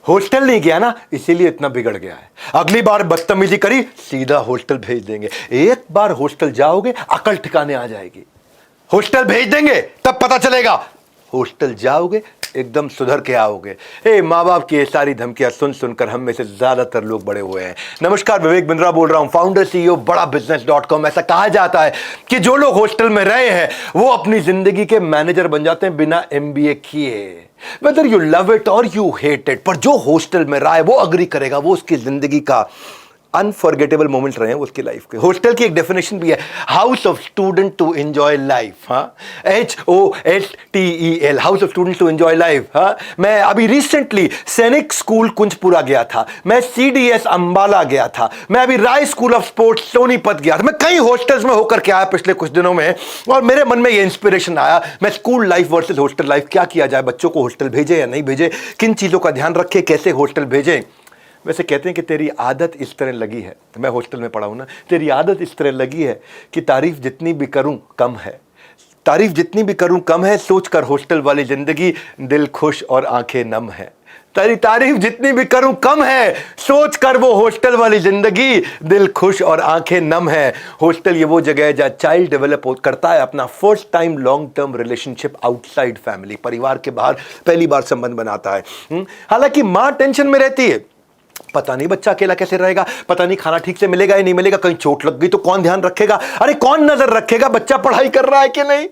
Hostel नहीं गया ना, इसीलिए इतना बिगड़ गया है। अगली बार बदतमीजी करी, सीधा हॉस्टल भेज देंगे। एक बार हॉस्टल जाओगे, अकल ठिकाने आ जाएगी। हॉस्टल भेज देंगे तब पता चलेगा, हॉस्टल जाओगे एकदम सुधर के आओगे। माँ बाप की ये सारी धमकियां सुन सुनकर हम में से ज्यादातर लोग बड़े हुए हैं। नमस्कार, विवेक बिंद्रा बोल रहा हूं, फाउंडर सीईओ बड़ा बिजनेस.com। ऐसा कहा जाता है कि जो लोग हॉस्टल में रहे हैं वो अपनी जिंदगी के मैनेजर बन जाते हैं बिना एमबीए किए। वेदर यू लव इट और यू हेट इट, पर जो हॉस्टल में रहा है वो अग्री करेगा, वो उसकी जिंदगी का अनफॉरगेटेबल मोमेंट रहे हैं उसकी लाइफ के। हॉस्टल की एक डेफिनेशन भी है, house of student to enjoy life. हाँ, HOSTEL, house of student to enjoy life. हाँ, मैं अभी रिसेंटली सैनिक स्कूल कुंजपुरा गया था, मैं CDS अंबाला गया था, मैं अभी राय स्कूल ऑफ स्पोर्ट्स सोनीपत गया था। मैं कई हॉस्टल्स में होकर के आया पिछले कुछ दिनों में, और मेरे मन में ये इंस्पिरेशन आया, मैं school life versus hostel life, क्या किया जाए, बच्चों को हॉस्टल भेजे या नहीं भेजे, किन चीजों का ध्यान रखे, कैसे हॉस्टल भेजें। वैसे कहते हैं कि तेरी आदत इस तरह लगी है, मैं हॉस्टल में पढ़ा हूं ना, तेरी आदत इस तरह लगी है कि तारीफ जितनी भी करूं कम है, तारीफ जितनी भी करूं कम है। सोच कर हॉस्टल वाली जिंदगी, दिल खुश और आंखें नम है। तेरी तारीफ जितनी भी करूं कम है, सोच कर वो हॉस्टल वाली जिंदगी, दिल खुश और आंखें नम है। हॉस्टल ये वो जगह है जहां चाइल्ड डेवलप करता है अपना first time long term relationship outside family, परिवार के बाहर पहली बार संबंध बनाता है। हालांकि मां टेंशन में रहती है, पता नहीं बच्चा अकेला कैसे रहेगा, पता नहीं खाना ठीक से मिलेगा या नहीं मिलेगा, कहीं चोट लग गई तो कौन ध्यान रखेगा, अरे कौन नजर रखेगा, बच्चा पढ़ाई कर रहा है कि नहीं,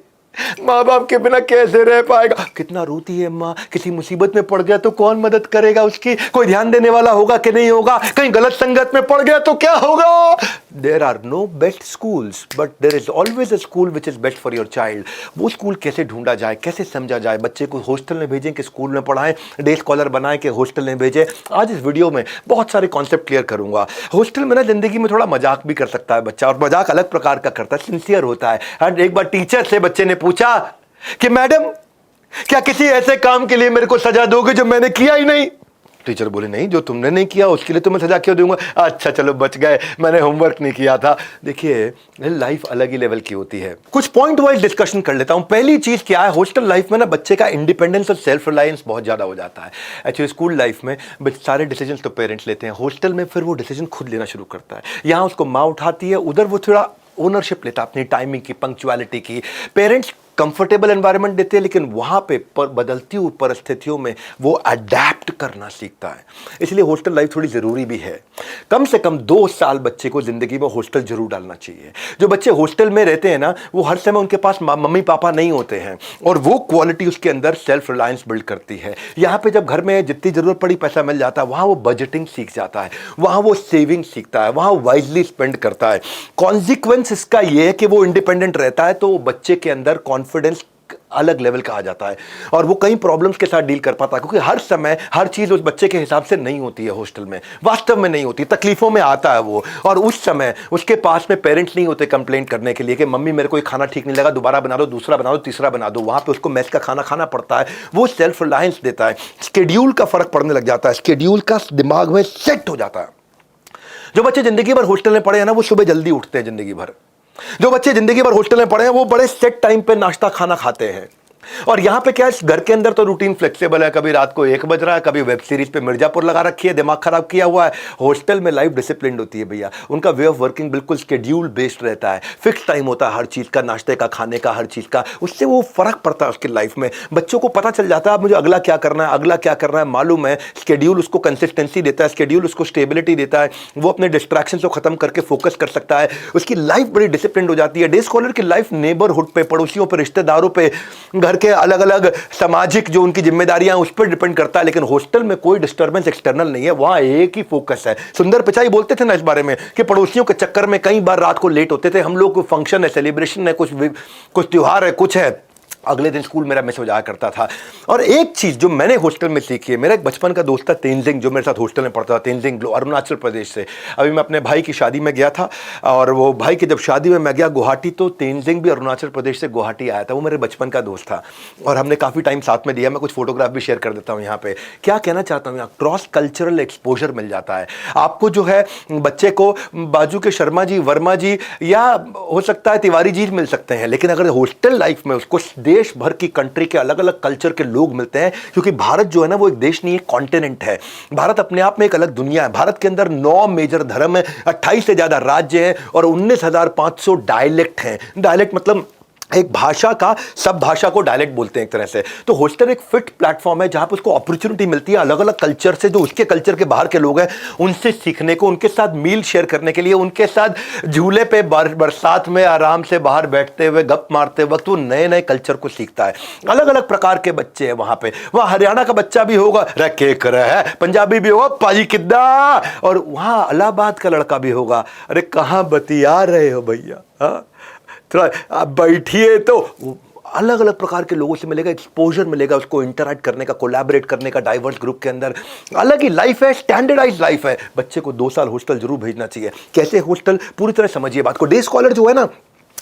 माँ बाप के बिना कैसे रह पाएगा, कितना रोती है माँ, किसी मुसीबत में पड़ गया तो कौन मदद करेगा उसकी, कोई ध्यान देने वाला होगा कि नहीं होगा, कहीं गलत संगत में पड़ गया तो क्या होगा। There are no best schools but there is always a school which is best for your child. वो स्कूल कैसे ढूंढा जाए, कैसे समझा जाए, बच्चे को हॉस्टल में भेजें कि स्कूल में पढ़ाएं, डे स्कॉलर बनाएं कि हॉस्टल में भेजें। आज इस वीडियो में बहुत सारे कॉन्सेप्ट क्लियर करूंगा। हॉस्टल में ना जिंदगी में थोड़ा मजाक भी कर सकता है बच्चा, और मजाक अलग प्रकार का करता है, सिंसियर होता है। एक बार टीचर से बच्चे ने पूछा कि मैडम क्या किसी ऐसे काम के लिए मेरे को सजा दोगे जो मैंने किया ही नहीं। टीचर बोले नहीं, जो तुमने नहीं किया उसके लिए तो मैं सजा क्यों दूंगा। अच्छा चलो बच गए, मैंने होमवर्क नहीं किया था। देखिए लाइफ अलग ही लेवल की होती है। कुछ पॉइंट वाइज डिस्कशन कर लेता हूं। पहली चीज क्या है, हॉस्टल लाइफ में ना बच्चे का इंडिपेंडेंस और सेल्फ रिलायंस बहुत ज्यादा हो जाता है। एक्चुअली स्कूल लाइफ में सारे डिसीजन तो पेरेंट्स लेते हैं, हॉस्टल में फिर वो डिसीजन खुद लेना शुरू करता है। यहां उसको माँ उठाती है, उधर वो थोड़ा ओनरशिप लेता है अपनी टाइमिंग की, पंक्चुअलिटी की। पेरेंट्स कंफर्टेबल एनवायरनमेंट देते हैं, लेकिन वहां पे बदलती हुई परिस्थितियों में वो अडेप्ट करना सीखता है। इसलिए हॉस्टल लाइफ थोड़ी जरूरी भी है। कम से कम 2 साल बच्चे को जिंदगी में हॉस्टल जरूर डालना चाहिए। जो बच्चे हॉस्टल में रहते हैं ना, वो हर समय उनके पास मम्मी पापा नहीं होते हैं, और वो क्वालिटी उसके अंदर सेल्फ रिलायंस बिल्ड करती है। यहाँ पे जब घर में जितनी जरूरत पड़ी पैसा मिल जाता है, वहां वो बजटिंग सीख जाता है, वहां वो सेविंग सीखता है, वहां वाइजली स्पेंड करता है। कॉन्सिक्वेंस इसका ये है कि वो इंडिपेंडेंट रहता है, तो बच्चे के अंदर कॉन्फिडेंस अलग लेवल का आ जाता है, और वो कई प्रॉब्लम्स के साथ डील कर पाता है, क्योंकि हर समय हर चीज उस बच्चे के हिसाब से नहीं होती है। हॉस्टल में वास्तव में नहीं होती, तकलीफों में आता है वो, और उस समय उसके पास में पेरेंट्स नहीं होते कंप्लेंट करने के लिए कि मम्मी मेरे को ये खाना ठीक नहीं लगा, दोबारा बना दो, दूसरा बना दो, तीसरा बना दो। वहां पे उसको मेस का खाना खाना पड़ता है। वो सेल्फ रिलायंस देता है, स्केड्यूल का फर्क पड़ने लग जाता है, स्केड्यूल का दिमाग में सेट हो जाता है। जो बच्चे जिंदगी भर हॉस्टल में पढ़े हैं ना, वो सुबह जल्दी उठते हैं जिंदगी भर। जो बच्चे जिंदगी भर हॉस्टल में पढ़े हैं वो बड़े सेट टाइम पे नाश्ता खाना खाते हैं। और यहां पे क्या है, घर के अंदर तो रूटीन फ्लेक्सिबल है, कभी रात को 1 बज रहा है, कभी वेब सीरीज पे मिर्जापुर लगा रखी है, दिमाग खराब किया हुआ है। हॉस्टल में लाइफ डिसिप्लिन होती है भैया, उनका वे ऑफ वर्किंग बिल्कुल शेड्यूल बेस्ड रहता है, फिक्स टाइम होता है हर चीज का, नाश्ते का, खाने का, हर चीज का। उससे वो फर्क पड़ता है उसकी लाइफ में। बच्चों को पता चल जाता है मुझे अगला क्या करना है, अगला क्या करना है मालूम है। शेड्यूल उसको कंसिस्टेंसी देता है, शेड्यूल उसको स्टेबिलिटी देता है, वो अपने डिस्ट्रैक्शन को खत्म करके फोकस कर सकता है, उसकी लाइफ बड़ी डिसिप्लिन हो जाती है। डे स्कॉलर की लाइफ नेबरहुड पे, पड़ोसियों पे, रिश्तेदारों पे, घर के अलग अलग सामाजिक जो उनकी जिम्मेदारियां उस पर डिपेंड करता है। लेकिन हॉस्टल में कोई डिस्टर्बेंस एक्सटर्नल नहीं है, वहां एक ही फोकस है। सुंदर पिचाई बोलते थे ना इस बारे में कि पड़ोसियों के चक्कर में कई बार रात को लेट होते थे हम लोग। कोई फंक्शन है, सेलिब्रेशन है, कुछ त्योहार है, कुछ है, अगले दिन स्कूल मेरा मिस हो जाया करता था। और एक चीज जो मैंने हॉस्टल में सीखी है, मेरा एक बचपन का दोस्त था तेंजिंग, जो मेरे साथ हॉस्टल में पढ़ता था, तेंजिंग अरुणाचल प्रदेश से। अभी मैं अपने भाई की शादी में गया था, और वो भाई की जब शादी में मैं गया गुवाहाटी, तो तेंजिंग भी अरुणाचल प्रदेश से गुवाहाटी आया था। वो मेरे बचपन का दोस्त था और हमने काफ़ी टाइम साथ में दिया। मैं कुछ फोटोग्राफ भी शेयर कर देता हूँ यहाँ पे। क्या कहना चाहता हूँ, यहाँ क्रॉस कल्चरल एक्सपोजर मिल जाता है आपको। जो है बच्चे को बाजू के शर्मा जी, वर्मा जी, या हो सकता है तिवारी जी मिल सकते हैं, लेकिन अगर हॉस्टल लाइफ में उसको देश भर की कंट्री के अलग अलग कल्चर के लोग मिलते हैं, क्योंकि भारत जो है ना वो एक देश नहीं, एक कॉन्टिनेंट है। भारत अपने आप में एक अलग दुनिया है। भारत के अंदर 9 मेजर धर्म है, 28 से ज्यादा राज्य हैं और 19,500 डायलेक्ट हैं। डायलेक्ट मतलब एक भाषा का, सब भाषा को डायलेक्ट बोलते हैं एक तरह से। तो हॉस्टल एक फिट प्लेटफॉर्म है जहां पर उसको अपॉर्चुनिटी मिलती है अलग अलग कल्चर से, जो उसके कल्चर के बाहर के लोग हैं उनसे सीखने को, उनके साथ मील शेयर करने के लिए, उनके साथ झूले पे बरसात में आराम से बाहर बैठते हुए गप मारते वक्त वो नए नए कल्चर को सीखता है। अलग अलग प्रकार के बच्चे हैं वहां पे। वहां हरियाणा का बच्चा भी होगा, रखे कर है, पंजाबी भी होगा, पाजी किद्दा, और वहां इलाहाबाद का लड़का भी होगा, अरे कहां बतिया रहे हो भैया, थोड़ा आप बैठिए। तो अलग अलग प्रकार के लोगों से मिलेगा, एक्सपोजर मिलेगा उसको, इंटरैक्ट करने का, कोलैबोरेट करने का डाइवर्स ग्रुप के अंदर। अलग ही लाइफ है, स्टैंडर्डाइज लाइफ है। बच्चे को 2 साल हॉस्टल जरूर भेजना चाहिए। कैसे हॉस्टल, पूरी तरह समझिए बात को। डे स्कॉलर जो है ना,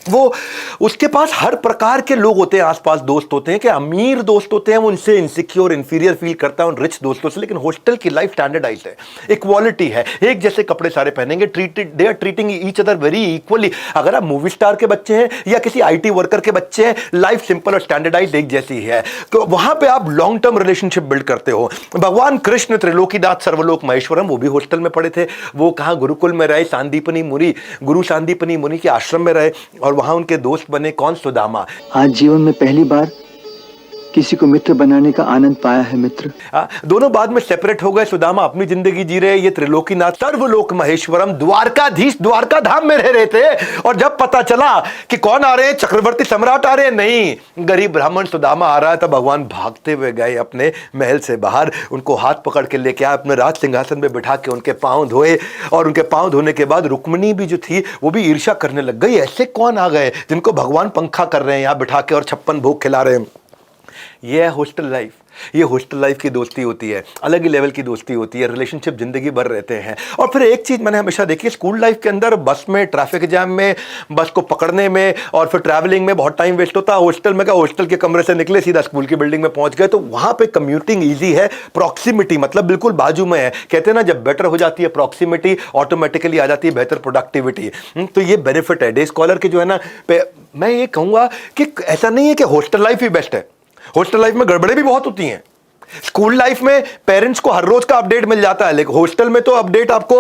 वो उसके पास हर प्रकार के लोग होते हैं, आसपास दोस्त होते हैं, कि अमीर दोस्त होते हैं, वो उनसे इनसिक्योर इंफीरियर फील करता है उन रिच दोस्तों से। लेकिन हॉस्टल की लाइफ स्टैंडर्डाइज है, इक्वालिटी है, एक जैसे कपड़े सारे पहनेंगे, they are treating each other very equally. अगर आप मूवी स्टार के बच्चे हैं या किसी IT वर्कर के बच्चे हैं, लाइफ सिंपल और स्टैंडर्डाइज एक जैसी है। तो वहां पे आप लॉन्ग टर्म रिलेशनशिप बिल्ड करते हो। भगवान कृष्ण त्रिलोकीनाथ सर्वलोक महेश्वरम, वो भी हॉस्टल में पढ़े थे। वो कहां, गुरुकुल में रहे, सांदीपनी मुनि, गुरु सांदीपनी मुनि के आश्रम में रहे और वहां उनके दोस्त बने कौन, सुदामा। आज जीवन में पहली बार किसी को मित्र बनाने का आनंद पाया है मित्र। दोनों बाद में सेपरेट हो गए। सुदामा अपनी जिंदगी जी रहे, ये त्रिलोकीनाथ सर्वलोक महेश्वरम द्वारकाधीश द्वारका धाम में रह रहे थे। और जब पता चला कि कौन आ रहे हैं, चक्रवर्ती सम्राट आ रहे हैं, नहीं, गरीब ब्राह्मण सुदामा आ रहा है, तब भगवान भागते हुए गए अपने महल से बाहर, उनको हाथ पकड़ के लेके आए, अपने राज सिंहासन में बिठा के उनके पांव धोए। और उनके पांव धोने के बाद रुक्मिणी भी जो थी वो भी ईर्ष्या करने लग गई, ऐसे कौन आ गए जिनको भगवान पंखा कर रहे हैं यहाँ बिठा के और 56 भोग खिला रहे हैं। ये है हॉस्टल लाइफ। ये हॉस्टल लाइफ की दोस्ती होती है, अलग ही लेवल की दोस्ती होती है, रिलेशनशिप जिंदगी भर रहते हैं। और फिर एक चीज मैंने हमेशा देखी, स्कूल लाइफ के अंदर बस में, ट्रैफिक जैम में, बस को पकड़ने में और फिर ट्रैवलिंग में बहुत टाइम वेस्ट होता है। हॉस्टल में क्या, हॉस्टल के कमरे से निकले सीधा स्कूल की बिल्डिंग में पहुंच गए, तो वहां पे कम्यूटिंग ईजी है, प्रॉक्सिमिटी मतलब बिल्कुल बाजू में है। कहते हैं ना, जब बेटर हो जाती है प्रॉक्सिमिटी, ऑटोमेटिकली आ जाती है बेहतर प्रोडक्टिविटी। तो ये बेनिफिट है डे स्कॉलर के जो है ना। मैं ये कहूंगा कि ऐसा नहीं है कि हॉस्टल लाइफ ही बेस्ट है, हॉस्टल लाइफ में गड़बड़े भी बहुत होती हैं। स्कूल लाइफ में पेरेंट्स को हर रोज का अपडेट मिल जाता है, लेकिन हॉस्टल में तो अपडेट आपको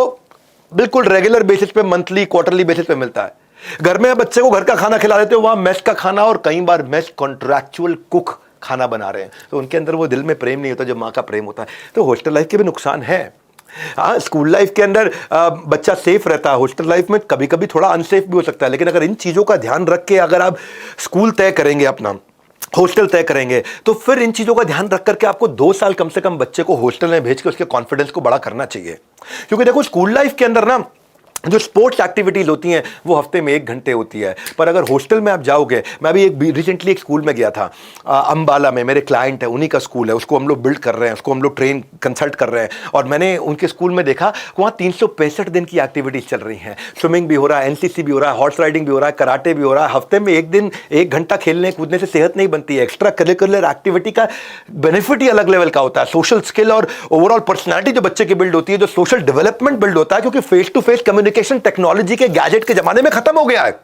बिल्कुल रेगुलर बेसिस पे, मंथली क्वार्टरली बेसिस पे मिलता है। घर में बच्चे को घर का खाना खिला देते हो, वहां मेस का खाना, और कई बार मेस कॉन्ट्रैक्चुअल कुक खाना बना रहे हैं, तो उनके अंदर वो दिल में प्रेम नहीं होता जो माँ का प्रेम होता है। तो हॉस्टल लाइफ के भी नुकसान है। स्कूल लाइफ के अंदर बच्चा सेफ रहता है, हॉस्टल लाइफ में कभी कभी थोड़ा अनसेफ भी हो सकता है। लेकिन अगर इन चीजों का ध्यान रख के अगर आप स्कूल तय करेंगे, अपना हॉस्टल तय करेंगे, तो फिर इन चीजों का ध्यान रख करके आपको 2 साल कम से कम बच्चे को हॉस्टल में भेज के उसके कॉन्फिडेंस को बड़ा करना चाहिए। क्योंकि देखो, स्कूल लाइफ के अंदर ना जो स्पोर्ट्स एक्टिविटीज होती हैं वो हफ्ते में 1 घंटे होती है, पर अगर हॉस्टल में आप जाओगे, मैं अभी रिसेंटली एक स्कूल में गया था, अंबाला में, मेरे क्लाइंट है, उन्हीं का स्कूल है, उसको हम लोग बिल्ड कर रहे हैं, उसको हम लोग ट्रेन कंसल्ट कर रहे हैं। और मैंने उनके स्कूल में देखा, वहाँ 365 दिन की एक्टिविटीज चल रही हैं। स्विमिंग भी हो रहा है, NCC भी हो रहा है, हॉर्स राइडिंग भी हो रहा है, कराटे भी हो रहा है। हफ्ते में 1 दिन 1 घंटा खेलने कूदने से सेहत नहीं बनती है। एक्स्ट्रा करिकुलर एक्टिविटी का बेनिफिट ही अलग लेवल का होता है। सोशल स्किल और ओवरऑल पर्सनैलिटी जो बच्चे की बिल्ड होती है, जो सोशल डेवलपमेंट बिल्ड होता है, क्योंकि face to face communication technology के गैजेट के जमाने में खत्म हो गया है।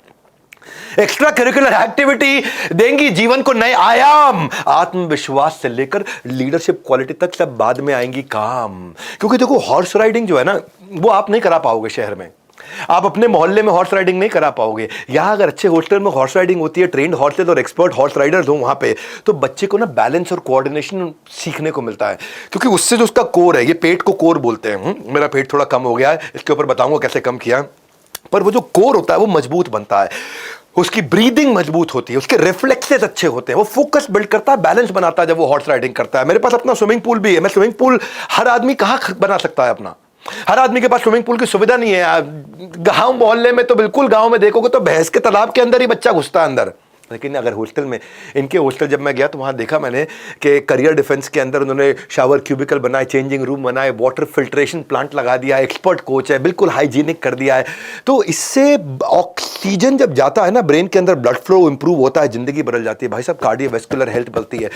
एक्स्ट्रा करिकुलर एक्टिविटी देंगी जीवन को नए आयाम, आत्मविश्वास से लेकर लीडरशिप क्वालिटी तक सब बाद में आएंगी काम। क्योंकि देखो, हॉर्स राइडिंग जो है ना, वो आप नहीं करा पाओगे शहर में, आप अपने मोहल्ले में हॉर्स राइडिंग नहीं करा पाओगे। यहां अगर अच्छे हॉस्टल में हॉर्स राइडिंग होती है, ट्रेंड हॉर्सेज और एक्सपर्ट हॉर्स राइडर्स हो वहां पे, तो बच्चे को ना बैलेंस और कोऑर्डिनेशन सीखने को मिलता है। क्योंकि उससे जो उसका कोर है, ये पेट को कोर बोलते हैं, मेरा पेट थोड़ा कम हो गया है, इसके ऊपर बताऊंगा कैसे कम किया, पर वो जो कोर होता है वो मजबूत बनता है, उसकी ब्रीदिंग मजबूत होती है, उसके रिफ्लेक्सेस अच्छे होते हैं, वो फोकस बिल्ड करता है, बैलेंस बनाता है जब वो हॉर्स राइडिंग करता है। मेरे पास अपना स्विमिंग पूल भी है। मैं स्विमिंग पूल, हर आदमी कहाँ बना सकता है अपना, हर आदमी के पास स्विमिंग पूल की सुविधा नहीं है। गांव मोहल्ले में तो बिल्कुल, गांव में देखोगे तो भैंस के तालाब के अंदर ही बच्चा घुसता है अंदर। लेकिन अगर हॉस्टल में, इनके हॉस्टल जब मैं गया तो वहाँ देखा मैंने कि करियर डिफेंस के अंदर उन्होंने शावर क्यूबिकल बनाए, चेंजिंग रूम बनाए, वाटर फिल्ट्रेशन प्लांट लगा दिया, एक्सपर्ट कोच है, बिल्कुल हाइजीनिक कर दिया है। तो इससे ऑक्सीजन जब जाता है ना ब्रेन के अंदर, ब्लड फ्लो इंप्रूव होता है, जिंदगी बदल जाती है भाई साहब, कार्डियोवैस्कुलर हेल्थ बढ़ती है,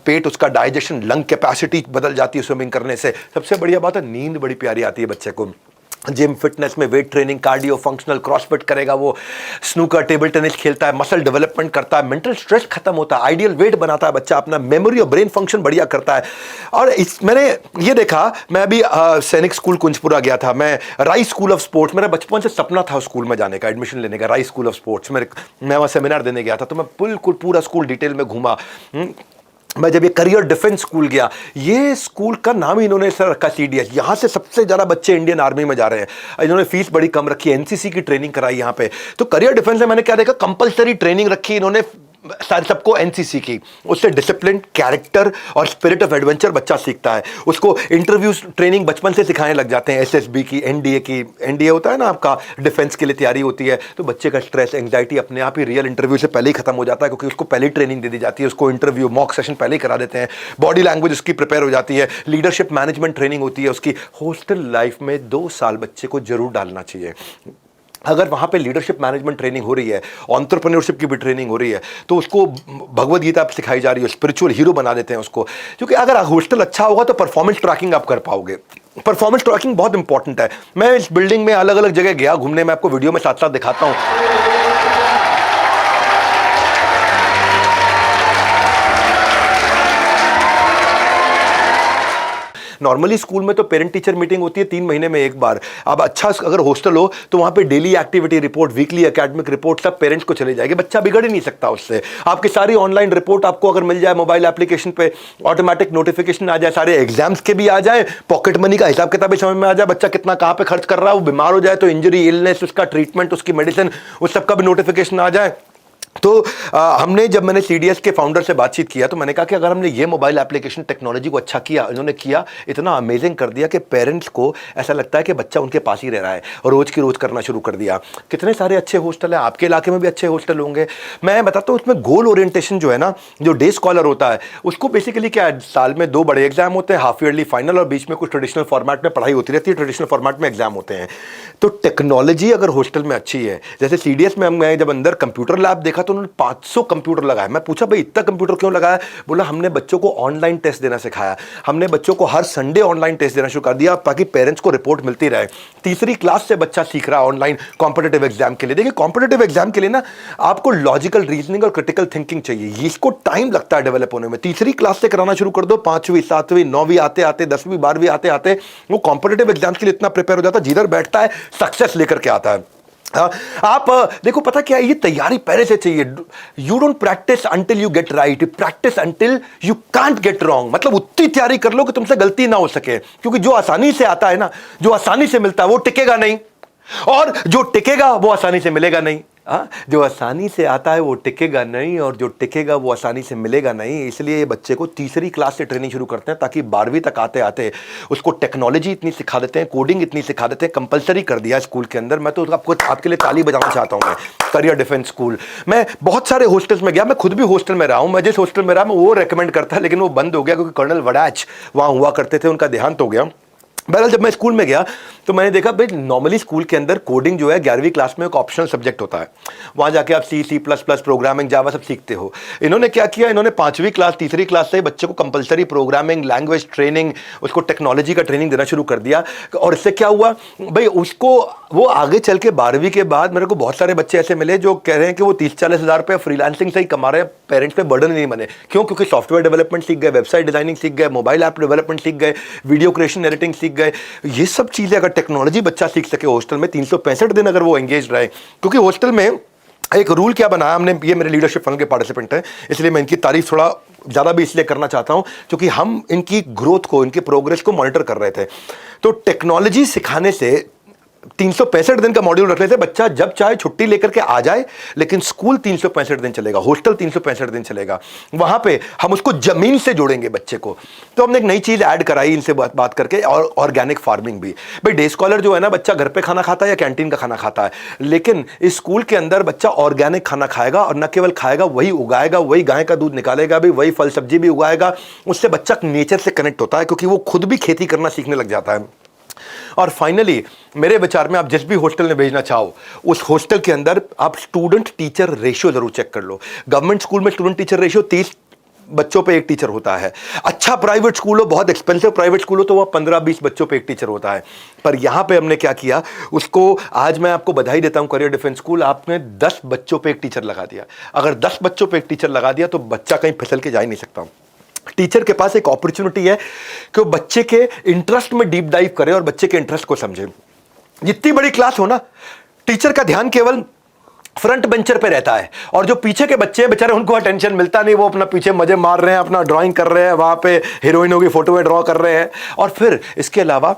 पेट उसका डाइजेशन, लंग कैपेसिटी बदल जाती है स्विमिंग करने से। सबसे बढ़िया बात है, नींद बड़ी प्यारी आती है बच्चे को। जिम फिटनेस में weight training, cardio, functional, CrossFit करेगा वो, स्नूकर, टेबल टेनिस खेलता है, मसल डेवलपमेंट करता है, मेंटल स्ट्रेस खत्म होता है, आइडियल वेट बनाता है बच्चा अपना, मेमोरी और ब्रेन फंक्शन बढ़िया करता है। और मैंने ये देखा, मैं अभी सैनिक स्कूल कुंजपुरा गया था, मैं राइस स्कूल ऑफ स्पोर्ट्स, मेरा बचपन से सपना था स्कूल में जाने का, एडमिशन लेने का, राइस स्कूल ऑफ स्पोर्ट्स। मैं वहाँ सेमिनार देने गया था, तो मैं बिल्कुल पूरा स्कूल डिटेल में घूमा। मैं जब ये करियर डिफेंस स्कूल गया, ये स्कूल का नाम ही इन्होंने सर रखा CDS, यहाँ से सबसे ज़्यादा बच्चे इंडियन आर्मी में जा रहे हैं। इन्होंने फीस बड़ी कम रखी, NCC की ट्रेनिंग कराई यहाँ पे। तो करियर डिफेंस में मैंने क्या देखा, कंपलसरी ट्रेनिंग रखी इन्होंने सबको NCC की, उससे डिसिप्लिन, कैरेक्टर और स्पिरिट ऑफ एडवेंचर बच्चा सीखता है। उसको इंटरव्यू ट्रेनिंग बचपन से सिखाने लग जाते हैं, SSB की, NDA की, NDA होता है ना आपका, डिफेंस के लिए तैयारी होती है। तो बच्चे का स्ट्रेस, एंग्जाइटी अपने आप ही रियल इंटरव्यू से पहले ही खत्म हो जाता है, क्योंकि उसको पहले ट्रेनिंग दे दी जाती है, उसको इंटरव्यू मॉक सेशन पहले ही करा देते हैं, बॉडी लैंग्वेज उसकी प्रिपेयर हो जाती है, लीडरशिप मैनेजमेंट ट्रेनिंग होती है उसकी। हॉस्टल लाइफ में 2 साल बच्चे को जरूर डालना चाहिए। अगर वहाँ पे लीडरशिप मैनेजमेंट ट्रेनिंग हो रही है, एंटरप्रेन्योरशिप की भी ट्रेनिंग हो रही है, तो उसको भगवद गीता सिखाई जा रही है, स्पिरिचुअल हीरो बना देते हैं उसको। क्योंकि अगर हॉस्टल अच्छा होगा तो परफॉर्मेंस ट्रैकिंग आप कर पाओगे। परफॉर्मेंस ट्रैकिंग बहुत इंपॉर्टेंट है। मैं इस बिल्डिंग में अलग अलग जगह गया घूमने, मैं आपको वीडियो में साथ साथ दिखाता हूँ। नॉर्मली स्कूल में तो पेरेंट टीचर मीटिंग होती है 3 महीने में एक बार। अब अच्छा अगर हॉस्टल हो तो वहां पे daily activity report, weekly academic report सब पेरेंट्स को चले जाएगी, बच्चा बिगड़ ही नहीं सकता उससे। आपकी सारी ऑनलाइन रिपोर्ट आपको अगर मिल जाए मोबाइल एप्लीकेशन पे, ऑटोमेटिक नोटिफिकेशन आ जाए, सारे एग्जाम्स के भी आ जाए, पॉकेट मनी का हिसाब किताब भी समझ में आ जाए, बच्चा कितना कहाँ पे खर्च कर रहा है, वो बीमार हो जाए तो इंजरी, इलनेस, उसका ट्रीटमेंट, उसकी मेडिसिन, उस सबका भी नोटिफिकेशन आ जाए। तो जब मैंने CDS के फाउंडर से बातचीत किया तो मैंने कहा कि अगर हमने ये मोबाइल एप्लीकेशन टेक्नोलॉजी को अच्छा किया, इन्होंने किया, इतना अमेजिंग कर दिया कि पेरेंट्स को ऐसा लगता है कि बच्चा उनके पास ही रह रहा है, और रोज़ की रोज़ करना शुरू कर दिया। कितने सारे अच्छे हॉस्टल हैं, आपके इलाके में भी अच्छे हॉस्टल होंगे। मैं बताता हूँ, उसमें गोल ओरिएंटेशन जो है ना, जो डे स्कॉलर होता है, उसको बेसिकली क्या है, साल में 2 बड़े एग्जाम होते हैं, हाफ ईयरली फाइनल, और बीच में कुछ ट्रेडिशनल फॉर्मेट में पढ़ाई होती रहती है, ट्रेडिशनल फॉर्मेट में एग्जाम होते हैं। तो टेक्नोलॉजी अगर हॉस्टल में अच्छी है, जैसे CDS में मैं जब अंदर कंप्यूटर लैब देखा तो उन्होंने 500 कंप्यूटर लगाया। मैं पूछा भाई इतना कंप्यूटर क्यों लगाया? बोला हमने बच्चों को ऑनलाइन टेस्ट देना सिखाया, हमने बच्चों को हर संडे ऑनलाइन टेस्ट देना शुरू कर दिया ताकि पेरेंट्स को रिपोर्ट मिलती रहे। 3री क्लास से बच्चा सीख रहा है ऑनलाइन कॉम्पिटिटिव एग्जाम के लिए। देखिए कॉम्पिटिटिव एग्जाम के लिए ना आपको लॉजिकल रीजनिंग और क्रिटिकल थिंकिंग चाहिए, इसको टाइम लगता है डेवलप होने में। 3री क्लास से कराना शुरू कर दो, 5वीं 7वीं 9वीं आते आते 10वीं 12वीं आते आते वो कॉम्पिटिटिव एग्जाम के लिए इतना प्रिपेयर हो जाता है, जिधर बैठता है सक्सेस लेकर के आता है। आप देखो, पता क्या, ये तैयारी पहले से चाहिए। You don't practice until you get right, practice until you can't get wrong. मतलब उतनी तैयारी कर लो कि तुमसे गलती ना हो सके, क्योंकि जो आसानी से आता है ना, जो आसानी से मिलता है वो टिकेगा नहीं, और जो टिकेगा वो आसानी से मिलेगा नहीं। जो आसानी से आता है वो टिकेगा नहीं, और जो टिकेगा वो आसानी से मिलेगा नहीं। इसलिए ये बच्चे को 3री क्लास से ट्रेनिंग शुरू करते हैं ताकि 12वीं तक आते आते उसको टेक्नोलॉजी इतनी सिखा देते हैं, कोडिंग इतनी सिखा देते हैं, कंपलसरी कर दिया स्कूल के अंदर। मैं तो आपके लिए ताली बजाना चाहता हूँ। मैं करियर डिफेंस स्कूल, मैं बहुत सारे हॉस्टल्स में गया, मैं खुद भी हॉस्टल में रहा हूँ। मैं जिस हॉस्टल में रहा मैं वो रेकमेंड करता, लेकिन वो बंद हो गया क्योंकि कर्नल वड़ैच वहाँ हुआ करते थे, उनका देहांत हो गया। बहरहाल जब मैं स्कूल में गया तो मैंने देखा भाई नॉर्मली स्कूल के अंदर कोडिंग जो है 11वीं क्लास में एक ऑप्शनल सब्जेक्ट होता है, वहाँ जाके आप C++, प्रोग्रामिंग, जावा सब सीखते हो। इन्होंने क्या किया, इन्होंने 5वीं क्लास 3री क्लास से बच्चे को कंपलसरी प्रोग्रामिंग, लैंग्वेज ट्रेनिंग, उसको टेक्नोलॉजी का ट्रेनिंग देना शुरू कर दिया। और इससे क्या हुआ भाई, उसको वो आगे चल के 12वीं के बाद मेरे को बहुत सारे बच्चे ऐसे मिले जो कह रहे हैं कि वो 30-40 हज़ार रुपये फ्रीलांसिंग से ही कमा रहे हैं, पेरेंट्स पे बर्डन नहीं बने। क्यों? क्योंकि सॉफ्टवेयर डेवलपमेंट सीख गए, वेबसाइट डिजाइनिंग सीख गए, मोबाइल ऐप डेवलपमेंट सीख गए, वीडियो क्रिएशन एडिटिंग सीख गए। ये सब चीजें अगर टेक्नोलॉजी बच्चा सीख सके हॉस्टल में 365 दिन अगर वो एंगेज रहे, क्योंकि हॉस्टल में एक रूल क्या बनाया हमने, ये मेरे लीडरशिप फंड के पार्टिसिपेंट हैं इसलिए मैं इनकी तारीफ थोड़ा ज़्यादा भी इसलिए करना चाहता हूं क्योंकि हम इनकी ग्रोथ को, इनके प्रोग्रेस को मॉनिटर कर रहे थे। तो टेक्नोलॉजी सिखाने से 365 दिन का मॉड्यूल रख लेते हैं, बच्चा जब चाहे छुट्टी लेकर के आ जाए, लेकिन स्कूल 365 दिन चलेगा, हॉस्टल 365 दिन चलेगा। वहां पे हम उसको जमीन से जोड़ेंगे बच्चे को। तो हमने एक नई चीज ऐड कराई इनसे बात करके, और ऑर्गेनिक फार्मिंग भी। भाई डे स्कॉलर जो है ना, बच्चा घर पे खाना खाता है या कैंटीन का खाना खाता है, लेकिन इस स्कूल के अंदर बच्चा ऑर्गेनिक खाना खाएगा, और न केवल खाएगा, वही उगाएगा, वही गाय का दूध निकालेगा भी, वही फल सब्जी भी उगाएगा। उससे बच्चा नेचर से कनेक्ट होता है क्योंकि वो खुद भी खेती करना सीखने लग जाता है। और फाइनली मेरे विचार में आप जिस भी हॉस्टल में भेजना चाहो, उस हॉस्टल के अंदर आप स्टूडेंट टीचर रेशियो जरूर चेक कर लो। गवर्नमेंट स्कूल में स्टूडेंट टीचर रेशियो बच्चों पे एक टीचर होता है। अच्छा प्राइवेट स्कूल हो, बहुत एक्सपेंसिव प्राइवेट स्कूल हो, तो वह 15-20 बच्चों पे एक टीचर होता है। पर यहां पे हमने क्या किया, उसको आज मैं आपको बधाई देता हूं, करियर डिफेंस स्कूल, आपने 10 बच्चों पे एक टीचर लगा दिया। अगर 10 बच्चों पे एक टीचर लगा दिया तो बच्चा कहीं फिसल के जा ही नहीं सकता। टीचर के पास एक अपॉर्चुनिटी है कि वो बच्चे के इंटरेस्ट में डीप डाइव करे और बच्चे के इंटरेस्ट को समझे। जितनी बड़ी क्लास हो ना, टीचर का ध्यान केवल फ्रंट बेंचर पे रहता है, और जो पीछे के बच्चे हैं बेचारे, उनको अटेंशन मिलता नहीं, वो अपना पीछे मजे मार रहे हैं, अपना ड्राइंग कर रहे हैं, वहां पे हीरोइनों की फोटो ड्रॉ कर रहे हैं। और फिर इसके अलावा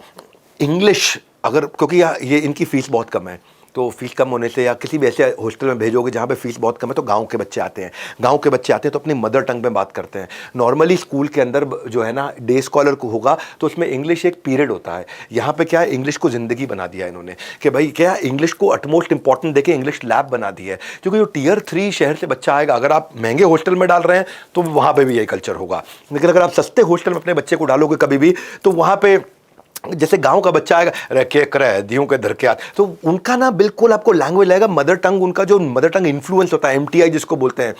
इंग्लिश, अगर क्योंकि ये इनकी फीस बहुत कम है, तो फीस कम होने से या किसी भी ऐसे हॉस्टल में भेजोगे जहाँ पे फीस बहुत कम है, तो गांव के बच्चे आते हैं। गांव के बच्चे आते हैं तो अपनी मदर टंग में बात करते हैं। नॉर्मली स्कूल के अंदर जो है ना, डे स्कॉलर को होगा तो उसमें इंग्लिश एक पीरियड होता है। यहाँ पे क्या है, इंग्लिश को ज़िंदगी बना दिया इन्होंने कि भाई क्या इंग्लिश को अटमोस्ट इंपॉर्टेंट देके इंग्लिश लैब बना दी है। क्योंकि जो टियर 3 शहर से बच्चा आएगा, अगर आप महंगे हॉस्टल में डाल रहे हैं तो वहाँ पर भी यही कल्चर होगा, लेकिन अगर आप सस्ते हॉस्टल में अपने बच्चे को डालोगे कभी भी, तो वहाँ पर जैसे गांव का बच्चा आएगा, रखे करे दियों के धर के हाथ, तो उनका ना बिल्कुल आपको लैंग्वेज लगेगा मदर टंग, उनका जो मदर टंग इन्फ्लुएंस होता है, एमटीआई जिसको बोलते हैं।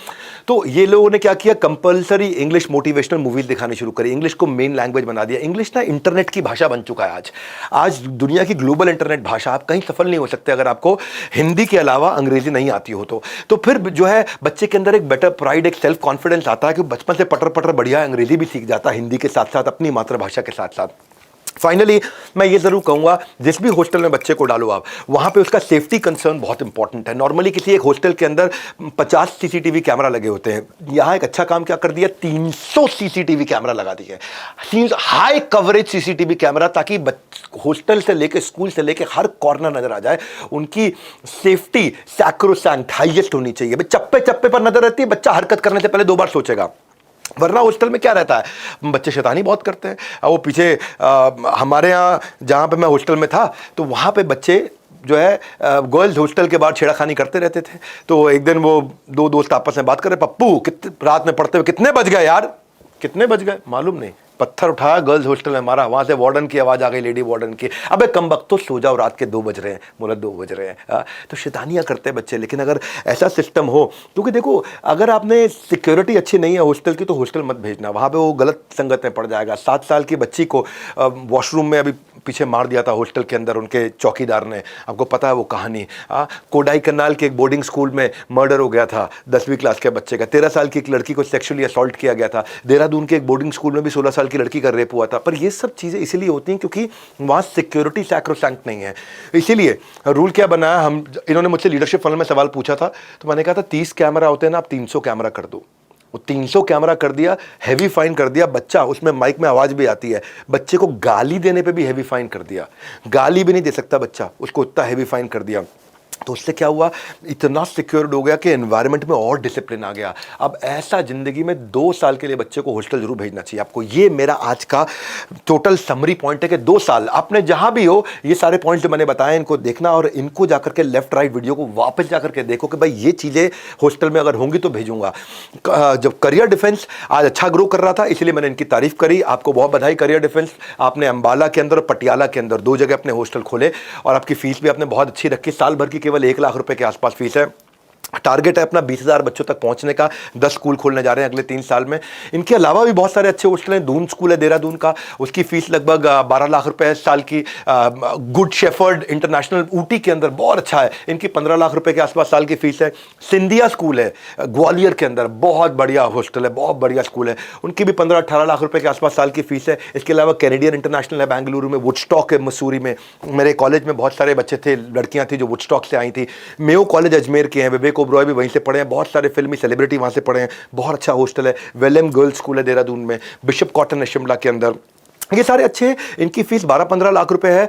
तो ये लोगों ने क्या किया, कंपलसरी इंग्लिश मोटिवेशनल मूवीज दिखानी शुरू करी, इंग्लिश को मेन लैंग्वेज बना दिया। इंग्लिश ना इंटरनेट की भाषा बन चुका है आज दुनिया की ग्लोबल इंटरनेट भाषा। आप कहीं सफल नहीं हो सकते अगर आपको हिंदी के अलावा अंग्रेजी नहीं आती हो तो फिर जो है बच्चे के अंदर एक बेटर प्राइड, एक सेल्फ कॉन्फिडेंस आता है कि बचपन से पटर पटर बढ़िया अंग्रेजी भी सीख जाता है, हिंदी के साथ साथ अपनी मातृभाषा के साथ साथ। फाइनली मैं ये जरूर कहूंगा, जिस भी हॉस्टल में बच्चे को डालो आप, वहां पे उसका सेफ्टी कंसर्न बहुत इंपॉर्टेंट है। नॉर्मली किसी एक हॉस्टल के अंदर 50 सीसीटीवी कैमरा लगे होते हैं, यहां एक अच्छा काम क्या कर दिया, 300 सीसीटीवी कैमरा लगा दिए, हाई कवरेज सीसीटीवी कैमरा, ताकि हॉस्टल से लेके स्कूल से लेके हर कॉर्नर नजर आ जाए। उनकी सेफ्टी सैक्रोसैंक्ट हाईएस्ट होनी चाहिए। चप्पे चप्पे पर नजर रहती है, बच्चा हरकत करने से पहले 2 बार सोचेगा। वरना हॉस्टल में क्या रहता है, बच्चे शैतानी बहुत करते हैं। वो पीछे हमारे यहाँ जहाँ पे मैं हॉस्टल में था, तो वहाँ पे बच्चे जो है गर्ल्स हॉस्टल के बाद छेड़खानी करते रहते थे। तो एक दिन वो 2 दोस्त आपस में बात कर रहे, पप्पू कितने रात में पढ़ते हुए कितने बज गए यार, कितने बज गए मालूम नहीं। पत्थर उठाया, गर्ल्स हॉस्टल में मारा, वहां से वार्डन की आवाज आ गई, लेडी वार्डन की, अबे कमबख्त तो सो जाओ, रात के 2 बज रहे हैं, बोला 2 बज रहे हैं। तो शैतानियां करते हैं बच्चे। लेकिन अगर ऐसा सिस्टम हो, क्योंकि देखो अगर आपने सिक्योरिटी अच्छी नहीं है हॉस्टल की, तो हॉस्टल मत भेजना, वहां पे वो गलत संगत में पड़ जाएगा। 7 साल की बच्ची को वॉशरूम में अभी पीछे मार दिया था हॉस्टल के अंदर उनके चौकीदार ने, आपको पता है वो कहानी। कोडाई कनाल के एक बोर्डिंग स्कूल में मर्डर हो गया था 10वीं क्लास के बच्चे का। 13 साल की एक लड़की को सेक्सुअली असॉल्ट किया गया था। देहरादून के एक बोर्डिंग स्कूल में भी 16 साल की लड़की का रेप हुआ था। पर ये सब चीज़ें इसीलिए होती हैं क्योंकि वहाँ सिक्योरिटी सैक्रोसैंक्ट नहीं है। इसीलिए रूल क्या बनाया, इन्होंने मुझसे लीडरशिप फनल में सवाल पूछा था, तो मैंने कहा था 30 कैमरा होते हैं ना, आप 300 कैमरा कर दो। वो 300 कैमरा कर दिया, हैवी फाइन कर दिया। बच्चा उसमें माइक में आवाज भी आती है, बच्चे को गाली देने पे भी हैवी फाइन कर दिया, गाली भी नहीं दे सकता बच्चा, उसको इतना हैवी फाइन कर दिया। तो उससे क्या हुआ, इतना सिक्योर्ड हो गया कि एनवायरनमेंट में और डिसिप्लिन आ गया। अब ऐसा जिंदगी में 2 साल के लिए बच्चे को हॉस्टल जरूर भेजना चाहिए आपको। ये मेरा आज का टोटल समरी पॉइंट है कि 2 साल आपने जहां भी हो, ये सारे पॉइंट्स जो मैंने बताए इनको देखना, और इनको जाकर के लेफ्ट राइट वीडियो को वापस जाकर के देखो कि भाई ये चीज़ें हॉस्टल में अगर होंगी तो भेजूंगा। जब करियर डिफेंस आज अच्छा ग्रो कर रहा था, इसलिए मैंने इनकी तारीफ करी। आपको बहुत बधाई करियर डिफेंस, आपने अंबाला के अंदर और पटियाला के अंदर 2 जगह अपने हॉस्टल खोले, और आपकी फीस भी आपने बहुत अच्छी रखी। साल भर की केवल 1 लाख रुपए के आसपास फीस है। टारगेट है अपना 20,000 बच्चों तक पहुंचने का। 10 स्कूल खोलने जा रहे हैं अगले 3 साल में। इनके अलावा भी बहुत सारे अच्छे हॉस्टल हैं। दून स्कूल है देहरादून का, उसकी फीस लगभग 12 लाख रुपए है साल की। गुड शेफर्ड इंटरनेशनल ऊटी के अंदर बहुत अच्छा है, इनकी 15 लाख रुपए के आसपास साल की फीस है। सिंधिया स्कूल है ग्वालियर के अंदर, बहुत बढ़िया हॉस्टल है, बहुत बढ़िया स्कूल है, उनकी भी 15-18 लाख रुपए के आसपास साल की फीस है। इसके अलावा कैनेडियन इंटरनेशनल है बेंगलुरु में, वुडस्टॉक है मसूरी में। मेरे कॉलेज में बहुत सारे बच्चे थे, लड़कियां थी जो वुडस्टॉक से आई थी। मेयो कॉलेज अजमेर के हैं, विवेक ओबरॉय भी वहीं से पढ़े हैं, बहुत सारे फिल्मी सेलिब्रिटी वहाँ से पढ़े हैं, बहुत अच्छा हॉस्टल है। वेलम गर्ल्स स्कूल है देहरादून में, बिशप कॉटन है शिमला के अंदर, ये सारे अच्छे हैं। इनकी फीस 12-15 लाख रुपए है।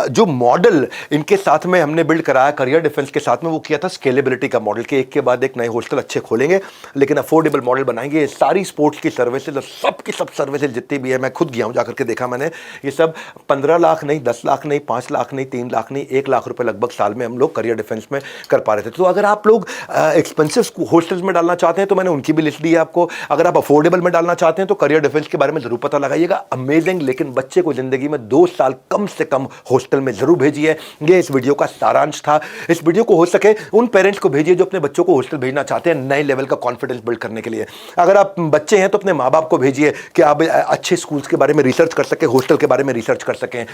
जो मॉडल इनके साथ में हमने बिल्ड कराया करियर डिफेंस के साथ में, वो किया था स्केलेबिलिटी का मॉडल, कि एक के बाद एक नए हॉस्टल अच्छे खोलेंगे लेकिन अफोर्डेबल मॉडल बनाएंगे। ये सारी स्पोर्ट्स की सर्विसेज और सब सर्विसेज जितनी भी है, मैं खुद गया हूँ जाकर के देखा मैंने, ये सब 15 लाख नहीं, 10 लाख नहीं, 5 लाख नहीं, 3 लाख नहीं, 1 लाख रुपए लगभग साल में हम लोग करियर डिफेंस में कर पा रहे थे। तो अगर आप लोग एक्सपेंसिव हॉस्टल्स में डालना चाहते हैं तो मैंने उनकी भी लिस्ट दी है आपको। अगर आप अफोर्डेबल में डालना चाहते हैं तो करियर डिफेंस के बारे में जरूर पता लगाइएगा। अमेजिंग अमेजिंग, लेकिन बच्चे को जिंदगी में 2 साल कम से कम हॉस्टल में जरूर भेजिए। ये इस वीडियो का सारांश था। इस वीडियो को हो सके उन पेरेंट्स को भेजिए जो अपने बच्चों को हॉस्टल भेजना चाहते हैं नए लेवल का कॉन्फिडेंस बिल्ड करने के लिए। अगर आप बच्चे हैं तो अपने माँ बाप को भेजिए कि आप अच्छे स्कूल्स के बारे में रिसर्च कर सकें, हॉस्टल के बारे में रिसर्च कर सकें।